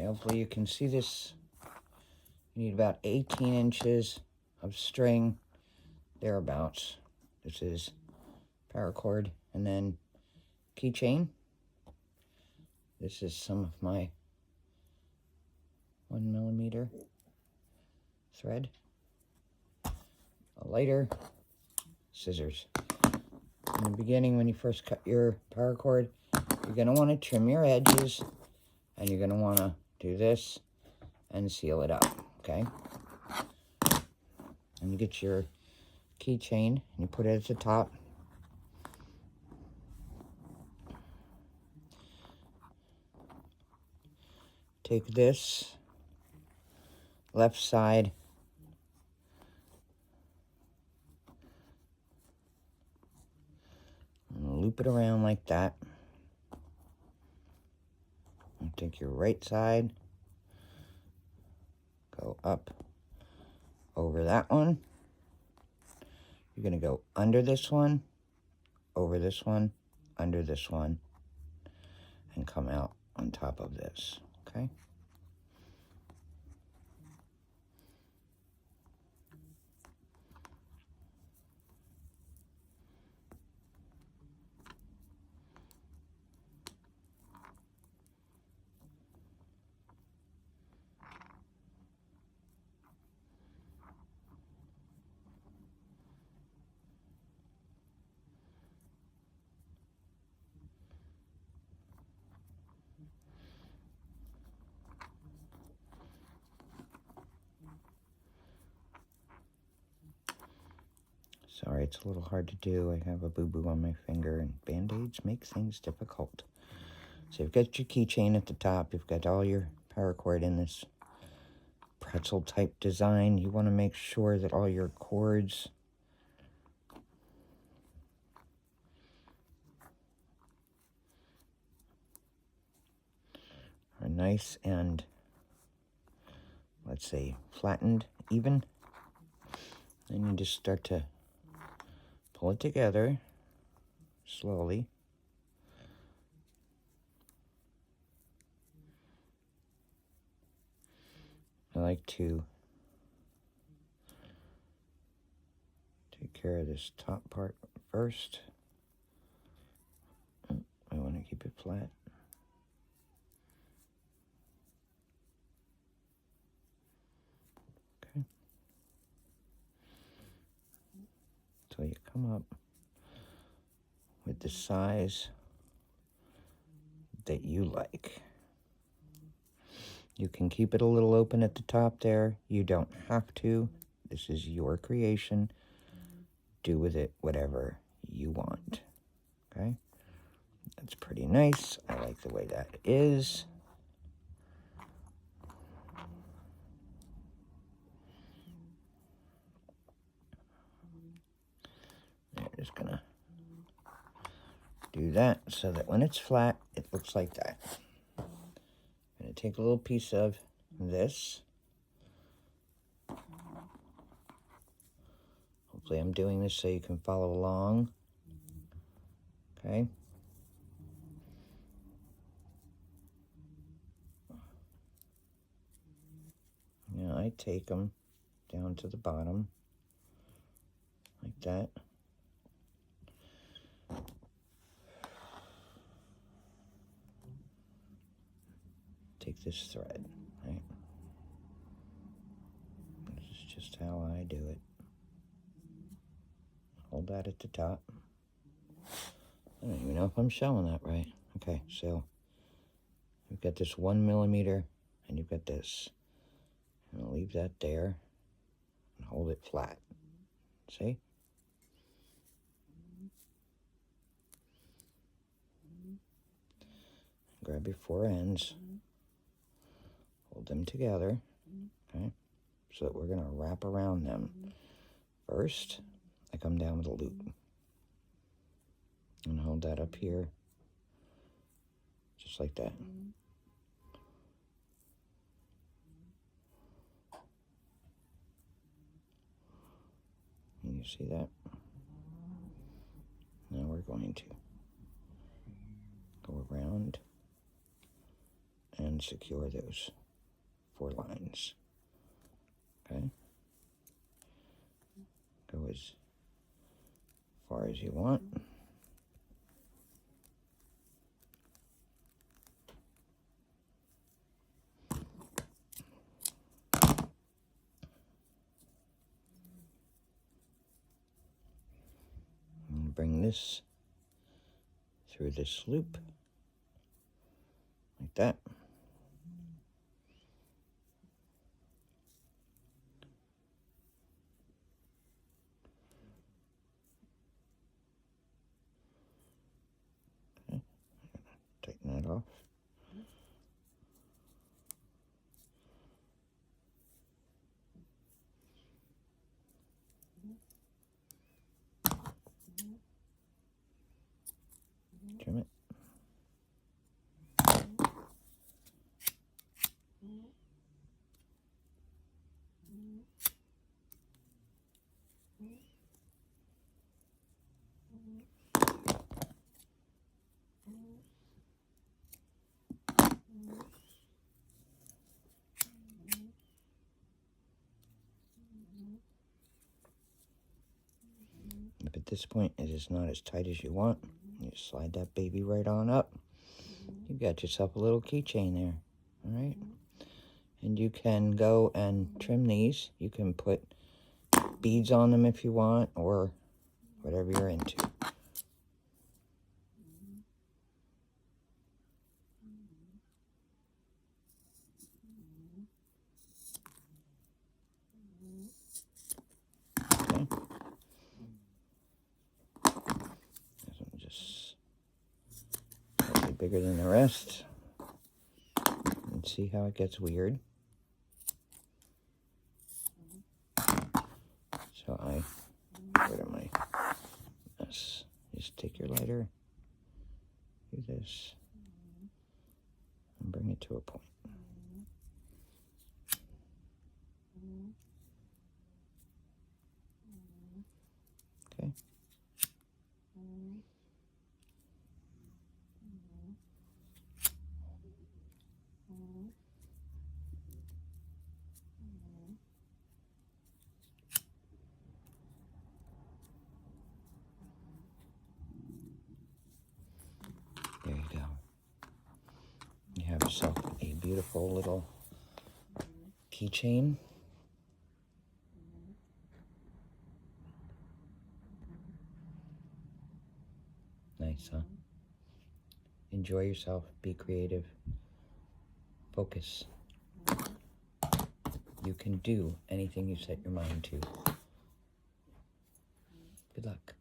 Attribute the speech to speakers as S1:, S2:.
S1: Okay, hopefully you can see this. You need about 18 inches of string, thereabouts. This is paracord, and then keychain. This is some of my 1mm thread, a lighter, scissors. In the beginning, when you first cut your paracord, you're going to want to trim your edges, and you're going to want to do this and seal it up, okay? And you get your keychain, and you put it at the top. Take this left side, and loop it around like that. And take your right side, go up over that one. You're going to go under this one, over this one, under this one, and come out on top of this, okay? Sorry, it's a little hard to do. I have a boo-boo on my finger, and Band-Aids make things difficult. So you've got your keychain at the top. You've got all your paracord in this pretzel-type design. You want to make sure that all your cords are nice and, let's say, flattened, even. Then you just start to pull it together slowly. I like to take care of this top part first. I want to keep it flat. Okay. So you come up with the size that you like. You can keep it a little open at the top there. You don't have to. This is your creation. Do with it whatever you want. Okay? That's pretty nice. I like the way that is. I'm just gonna do that so that when it's flat, it looks like that. I'm gonna take a little piece of this. Hopefully I'm doing this so you can follow along. Okay. Now I take them down to the bottom like that. Take this thread, right? This is just how I do it. Hold that at the top. I don't even know if I'm showing that right. Okay, so you've got this 1mm and you've got this. And I'll leave that there and hold it flat. See? Grab your four ends. Hold them together. Okay? So that we're going to wrap around them. First, I come down with a loop. And hold that up here. Just like that. And you see that? Now we're going to go around and unsecure those 4 lines. Okay? Go as far as you want. And bring this through this loop, like that. Okay. Tighten that off. Trim it. If at this point it is not as tight as you want, you slide that baby right on up. You got yourself a little keychain there. All right. And you can go and trim these. You can put beads on them if you want, or whatever you're into. Okay. This one just slightly bigger than the rest. And see how it gets weird. So where am I? Yes. Just take your lighter, do this, and bring it to a point. Okay. There you go. You have yourself a beautiful little keychain. Nice, huh? Enjoy yourself. Be creative. Focus. You can do anything you set your mind to. Good luck.